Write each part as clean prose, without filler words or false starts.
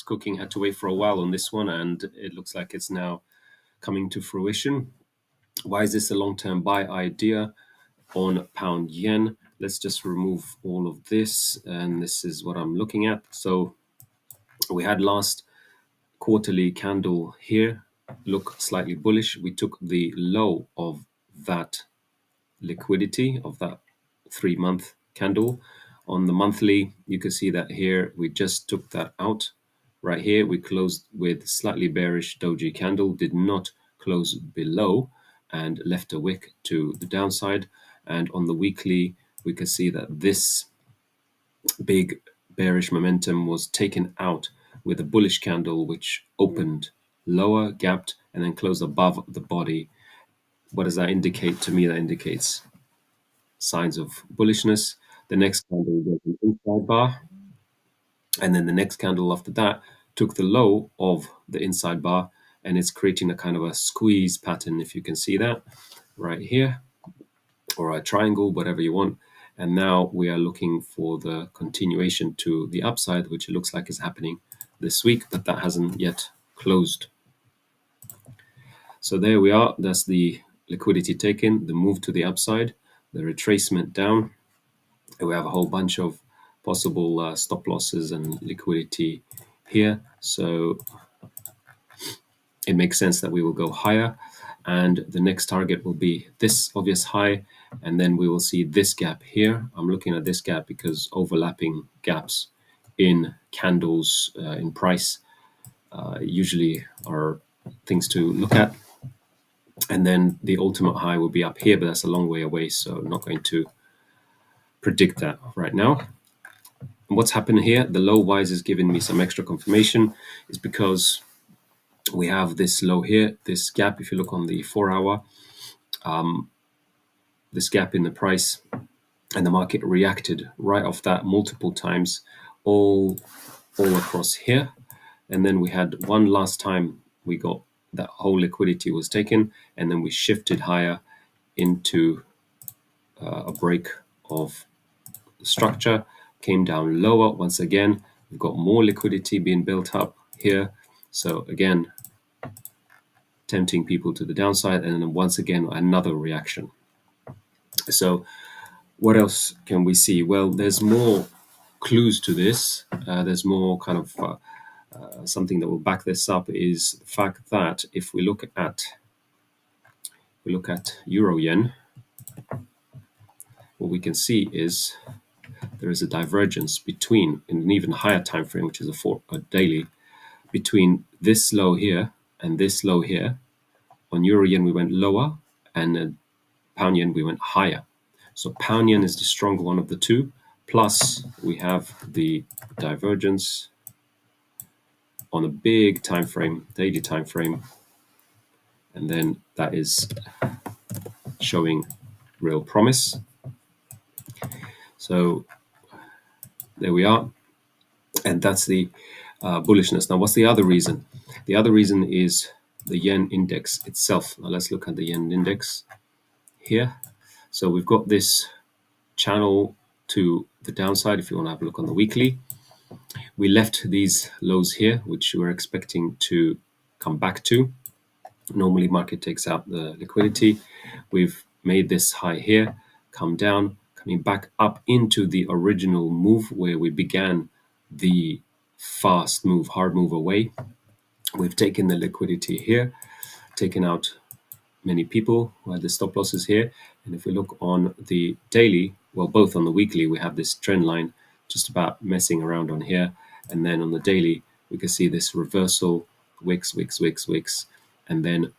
cooking. Had to wait for a while on this one, and it looks like it's now coming to fruition. Why is this a long-term buy idea on pound yen? Let's just remove all of this, and this is what I'm looking at. So we had last quarterly candle here look slightly bullish. We took the low of that liquidity of that 3-month candle. On the monthly, you can see that here we just took that out. Right here we closed with slightly bearish doji candle, did not close below, and left a wick to the downside. And on the weekly, we can see that this big bearish momentum was taken out with a bullish candle which opened lower, gapped, and then closed above the body. What does that indicate to me? That indicates signs of bullishness. The next candle was an inside bar, and then the next candle after that took the low of the inside bar, and it's creating a kind of a squeeze pattern, if you can see that right here, or a triangle, whatever you want. And now we are looking for the continuation to the upside, which it looks like is happening this week, but that hasn't yet closed. So there we are. That's the liquidity taken, the move to the upside, the retracement down. We have a whole bunch of possible stop losses and liquidity here. So it makes sense that we will go higher. And the next target will be this obvious high. And then we will see this gap here. I'm looking at this gap because overlapping gaps in candles in price usually are things to look at. And then the ultimate high will be up here, but that's a long way away, so I'm not going to predict that right now. And what's happened here, the low wise is giving me some extra confirmation, is because we have this low here, this gap. If you look on the 4-hour, this gap in the price, and the market reacted right off that multiple times, all across here. And then we had one last time we got that whole liquidity was taken, and then we shifted higher into a break of the structure, came down lower once again. We've got more liquidity being built up here. So again, tempting people to the downside, and then once again, another reaction. So what else can we see? Well, there's more clues to this. There's more kind of something that will back this up, is the fact that if we look at euro yen, what we can see is there is a divergence between, in an even higher time frame, which is a daily, between this low here and this low here. On euro yen we went lower, and pound yen we went higher. So pound yen is the stronger one of the two. Plus we have the divergence on a big time frame, daily time frame, and then that is showing real promise. So there we are, and that's the bullishness. Now, what's the other reason? The other reason is the yen index itself. Now let's look at the yen index here. So we've got this channel to the downside. If you want to have a look on the weekly, we left these lows here, which we're expecting to come back to. Normally market takes out the liquidity. We've made this high here, come down, coming back up into the original move where we began the fast move, hard move away. We've taken the liquidity here, taken out many people who had the stop losses here. And if we look on the daily, well, both on the weekly, we have this trend line just about messing around on here. And then on the daily, we can see this reversal, wicks, and then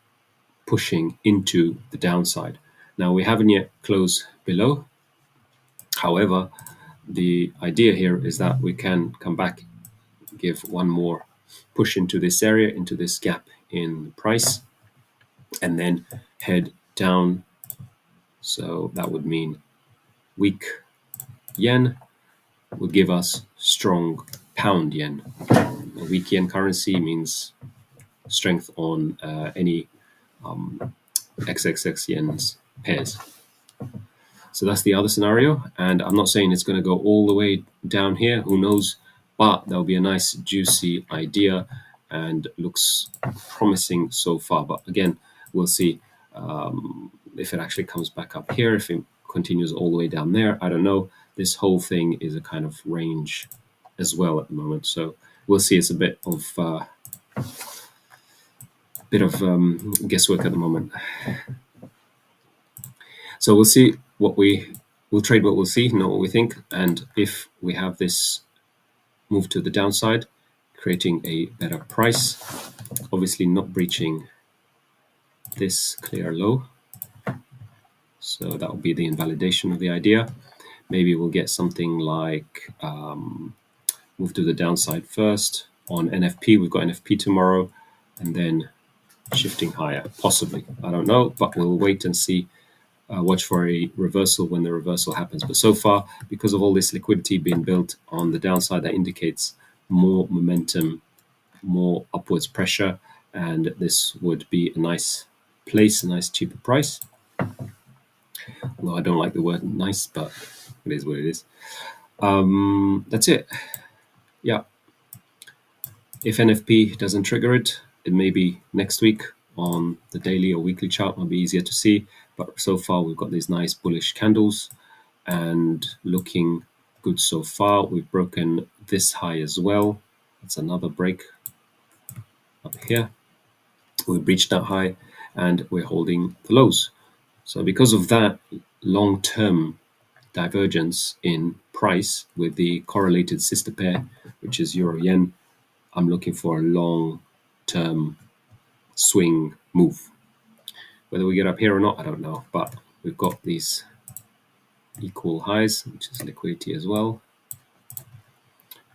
pushing into the downside. Now, we haven't yet closed below. However, the idea here is that we can come back, give one more push into this area, into this gap in price, and then head down. So that would mean weak yen would give us strong pound yen. A weak yen currency means strength on any XXX yen's pairs. So that's the other scenario, and I'm not saying it's going to go all the way down here. Who knows? but there'll be a nice juicy idea and looks promising so far. But again, we'll see if it actually comes back up here, if it continues all the way down there. I don't know. This whole thing is a kind of range as well at the moment, so we'll see. It's a bit of guesswork at the moment. So we'll see what we'll trade what we'll see, know what we think, and if we have this move to the downside, creating a better price, obviously not breaching this clear low. So that will be the invalidation of the idea. Maybe we'll get something like move to the downside first on NFP. We've got NFP tomorrow, and then shifting higher, possibly. I don't know, but we'll wait and see. Watch for a reversal when the reversal happens. But so far, because of all this liquidity being built on the downside, that indicates more momentum, more upwards pressure, and this would be a nice place, a nice cheaper price. Although I don't like the word nice, but it is what it is. That's it. Yeah. If NFP doesn't trigger it, it may be next week on the daily or weekly chart, might be easier to see. But so far, we've got these nice bullish candles and looking good so far. We've broken this high as well. It's another break up here. We've reached that high and we're holding the lows. So because of that long-term divergence in price with the correlated sister pair, which is Euro Yen, I'm looking for a long-term swing move. Whether we get up here or not, I don't know, but we've got these equal highs, which is liquidity as well.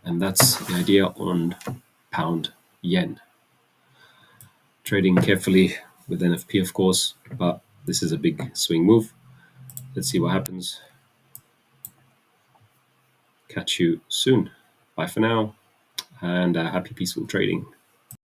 And that's the idea on pound yen. Trading carefully with NFP, of course, but this is a big swing move. Let's see what happens. Catch you soon. Bye for now, and happy peaceful trading.